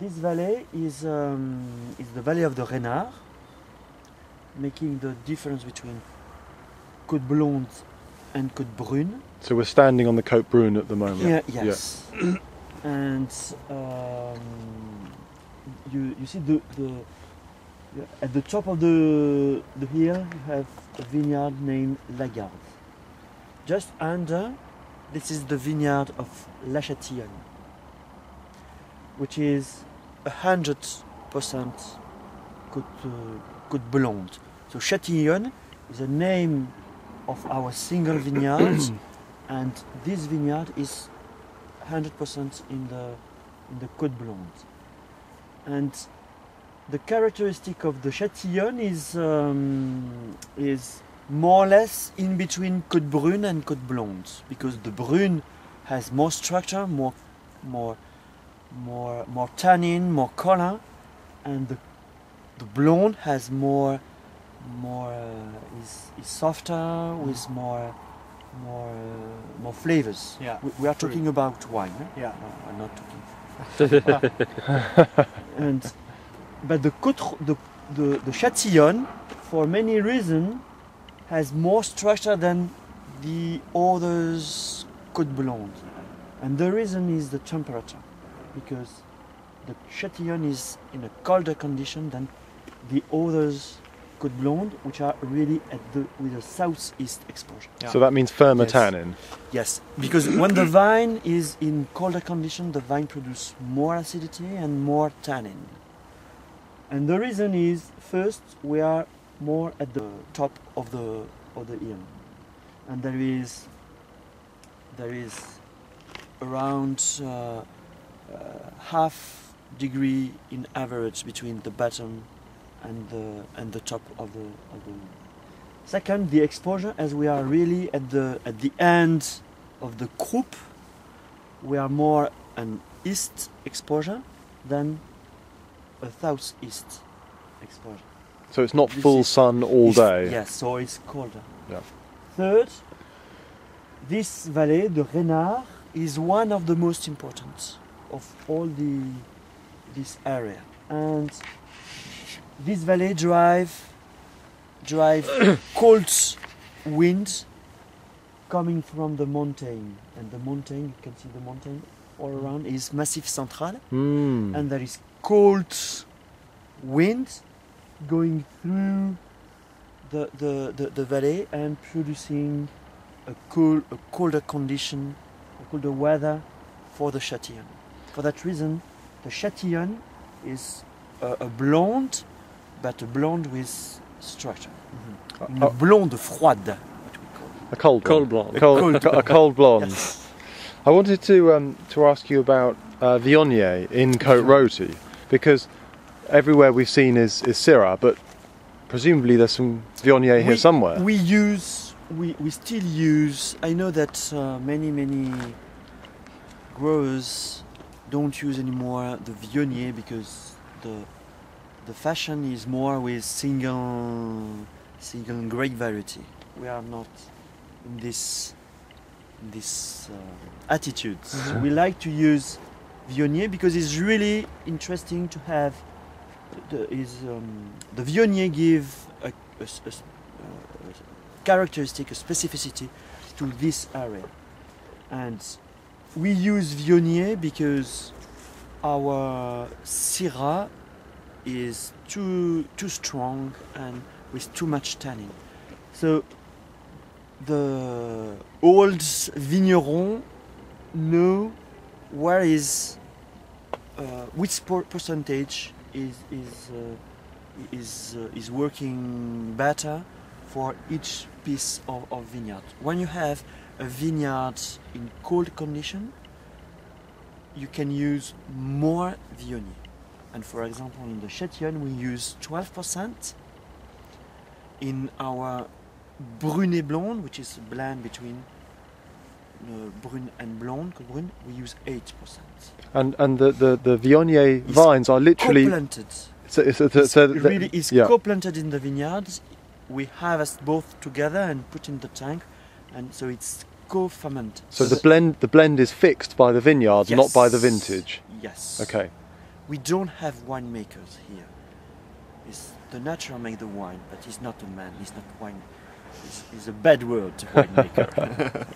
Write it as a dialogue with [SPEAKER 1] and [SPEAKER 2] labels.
[SPEAKER 1] this valley is the valley of the Renard, making the difference between Côte Blonde and Côte Brune.
[SPEAKER 2] So we're standing on the Côte Brune at the moment.
[SPEAKER 1] Yeah, yes. Yeah. And you see at the top of the hill you have a vineyard named Lagarde. Just under, this is the vineyard of La Chatillonne, which is 100% Côte Blonde. So Chatillonne is a name of our single vineyard, and this vineyard is 100% in the Côte Blonde. And the characteristic of the Chatillonne is more or less in between Côte Brune and Côte Blonde, because the Brune has more structure, more tannin, more color, and the Blonde has is softer with more flavors.
[SPEAKER 3] Yeah.
[SPEAKER 1] We are talking about wine. Eh?
[SPEAKER 3] Yeah.
[SPEAKER 1] No, I'm not talking. But the Chatillonne, for many reasons, has more structure than the others Côte Blonde, and the reason is the temperature, because the Chatillonne is in a colder condition than the others Côte Blonde, which are really with a southeast exposure.
[SPEAKER 2] Yeah. So that means firmer
[SPEAKER 1] Yes.
[SPEAKER 2] tannin.
[SPEAKER 1] Yes, because when the vine is in colder condition, the vine produces more acidity and more tannin. And the reason is, first, we are more at the top of the hill, and there is around half degree in average between the bottom and the top of the hill. Second, the exposure, as we are really at the end of the croup, we are more an east exposure than a southeast exposure.
[SPEAKER 2] So it's not full sun all day.
[SPEAKER 1] Yes, so it's colder.
[SPEAKER 2] Yeah.
[SPEAKER 1] Third, this valley, the Renard, is one of the most important of all this area, and this valley drive cold wind coming from the mountain, and the mountain, you can see the mountain all around, is Massif Central, and there is cold wind going through the valley and producing a colder condition, a colder weather for the Chatillonne. For that reason, the Chatillonne is a blonde, but a blonde with structure. Une blonde froide, what we call it.
[SPEAKER 2] A cold
[SPEAKER 3] blonde.
[SPEAKER 2] A cold blonde.
[SPEAKER 1] Yes.
[SPEAKER 2] I wanted to ask you about Viognier in Cote Rotie, because everywhere we've seen is Syrah, but presumably there's some Viognier here somewhere.
[SPEAKER 1] We still use. I know that many growers don't use anymore the Viognier because the fashion is more with single grape variety. We are not in this attitude. We like to use Viognier because it's really interesting to have. The Viognier give a characteristic, a specificity to this area, and we use Viognier because our Syrah is too strong and with too much tannin. So the old vignerons know where is which percentage is working better for each piece of vineyard. When you have a vineyard in cold condition, you can use more Viognier. And for example, in the Chatillonne, we use 12%. In our Brunet Blonde, which is a blend between Brune and Blonde, Côte Brune, we use 8%.
[SPEAKER 2] And the Viognier vines are literally
[SPEAKER 1] co-planted.
[SPEAKER 2] Yeah.
[SPEAKER 1] Co-planted in the vineyards. We harvest both together and put in the tank, and so it's co-fermented.
[SPEAKER 2] So the blend is fixed by the vineyards,
[SPEAKER 1] Yes.
[SPEAKER 2] not by the vintage.
[SPEAKER 1] Yes.
[SPEAKER 2] Okay.
[SPEAKER 1] we don't have winemakers here. It's the nature make the wine, but he's not a man. He's not wine. It's a bad word, winemaker.